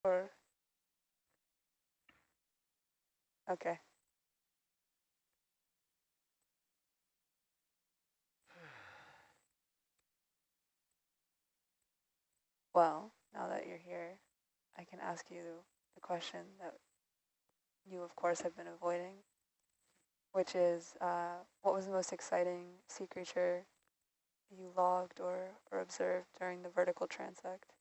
Or, okay. Well, now that you're here, I can ask you the question that you, of course, have been avoiding, which is what was the most exciting sea creature you logged or observed during the vertical transect?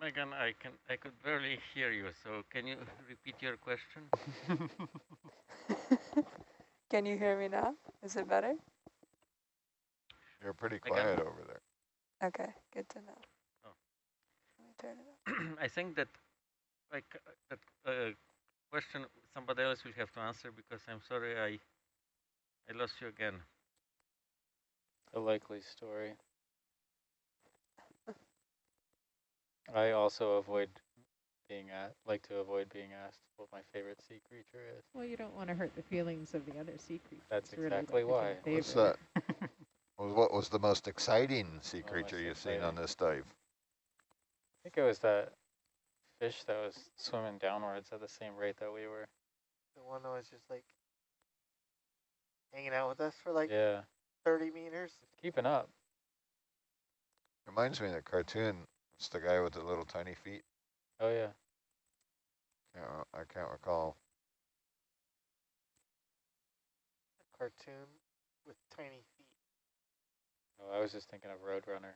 Megan, I could barely hear you, so can you repeat your question? Can you hear me now? Is it better? You're pretty Megan? quiet over there. Okay, good to know. Oh. Let me turn it up. I think that like that question somebody else will have to answer because I'm sorry I lost you again. A likely story. I also like to avoid being asked what my favorite sea creature is. Well, you don't want to hurt the feelings of the other sea creatures. That's Really, exactly that why. became a What's favorite. that? What was the most exciting sea Oh, creature most you've seen exciting. on this dive? I think it was that fish that was swimming downwards at the same rate that we were. The one that was just like hanging out with us for like Yeah, 30 meters. keeping up. Reminds me of the cartoon. It's the guy with the little tiny feet. Oh yeah. I can't recall. A cartoon with tiny feet. Oh, I was just thinking of Roadrunner.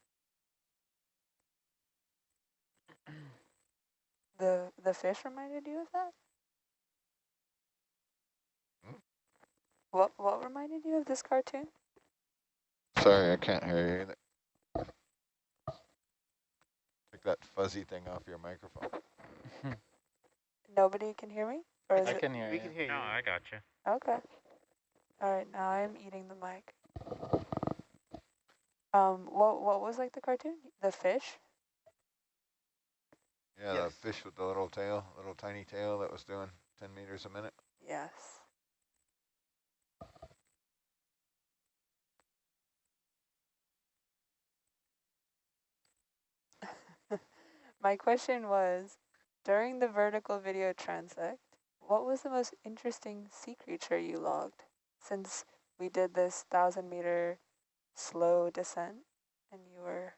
The fish reminded you of that? Hmm? What reminded you of this cartoon? Sorry, I can't hear you either. Take that fuzzy thing off your microphone. Nobody can hear me? Or is I it? can hear We you. can hear No, you. I got you. Okay. All right, now I'm eating the mic. What was like the cartoon? The fish? Yeah, Yes. the fish with the little tiny tail that was doing 10 meters a minute. Yes. My question was, during the vertical video transect, what was the most interesting sea creature you logged? Since we did this 1,000-meter slow descent, and you were,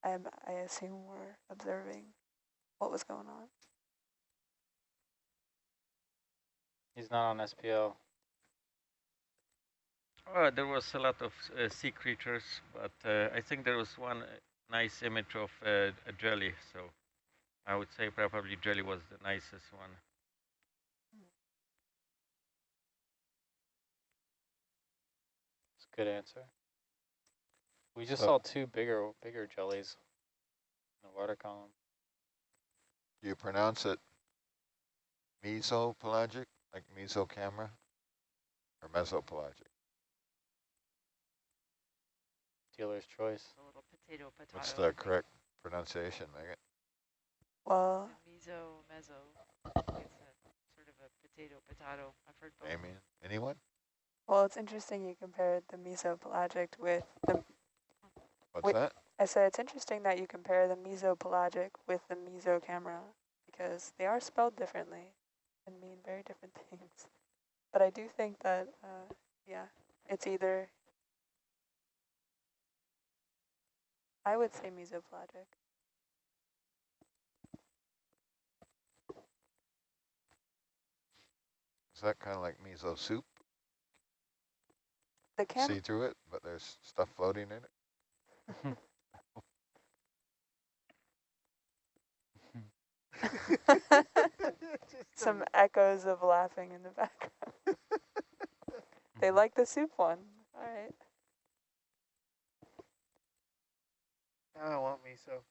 I assume, were observing what was going on. He's not on SPL. There was a lot of sea creatures, but I think there was one nice image of a jelly, so I would say probably jelly was the nicest one. It's a good answer. We just saw two bigger jellies in the water column. Do you pronounce it mesopelagic, like mesocamera, or mesopelagic? Dealer's choice. A little potato. What's the correct pronunciation, Megan? Well, Meso. It's a sort of a potato. I've heard both. Amy, anyone? well, it's interesting you compared the mesopelagic with the. What's that? I said it's interesting that you compare the mesopelagic with the mesocamera because they are spelled differently and mean very different things. But I do think that, yeah, it's either. I would say mesopelagic. Is that kind of like miso soup? The cam. See through it, but there's stuff floating in it? Some echoes of laughing in the background. They like the soup one. All right. I don't want me so.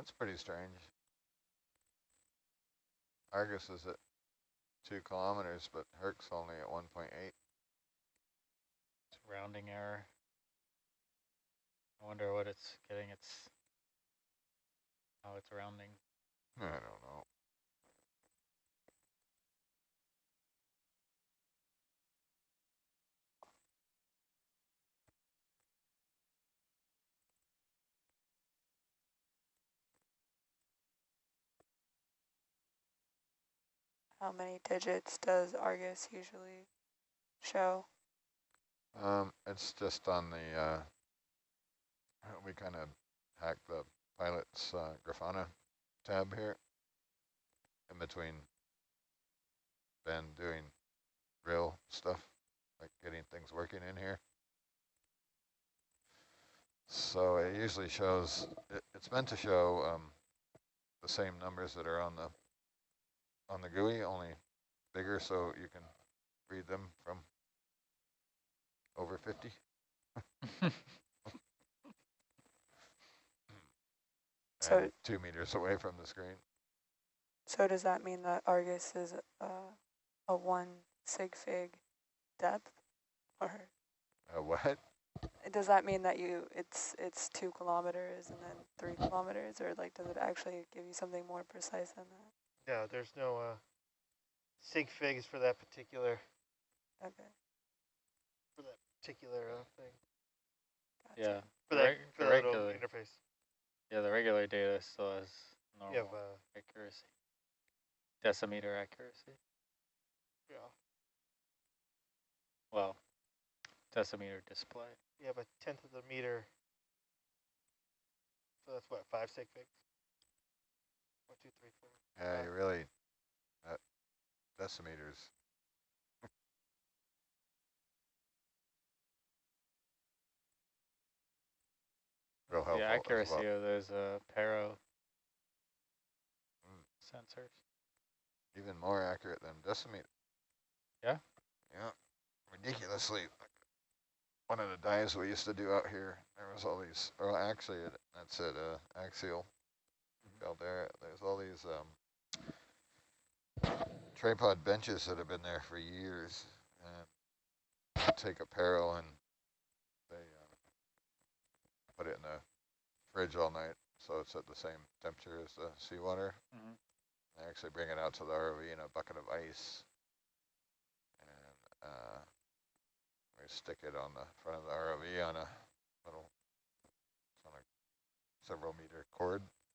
That's pretty strange. Argus is at 2 kilometers, but Herc's only at 1.8. It's rounding error. I wonder what it's getting how it's rounding. I don't know. How many digits does Argus usually show? It's just on the, we kind of hacked the pilot's Grafana tab here in between Ben doing real stuff, like getting things working in here. So it usually shows, it's meant to show the same numbers that are on the GUI, only bigger so you can read them from over 50. So, and 2 meters away from the screen. so does that mean that Argus is a 1 sig fig depth, or What? does that mean that it's 2 kilometers and then 3 kilometers, or like does it actually give you something more precise than that? No, there's no sig figs for that particular Okay, thing. gotcha. Yeah. For the that reg- for the that little regular interface. Yeah, the regular data still has normal You have accuracy. Decimeter accuracy. yeah. Well, decimeter display. You have a tenth of the meter. So that's what, 5 sig figs? 1, 2, 3, 4. Yeah, you really, decimeters. Real helpful The as accuracy well. of those Paro Mm. sensors. Even more accurate than decimeter. Yeah? Yeah, ridiculously. One of the dives we used to do out here, there was all these, or actually, that's it, axial. There's all these tripod benches that have been there for years. And you take a Paro and they put it in the fridge all night, so it's at the same temperature as the seawater. Mm-hmm. They actually bring it out to the ROV in a bucket of ice, and we stick it on the front of the ROV on a little, it's on a several meter cord,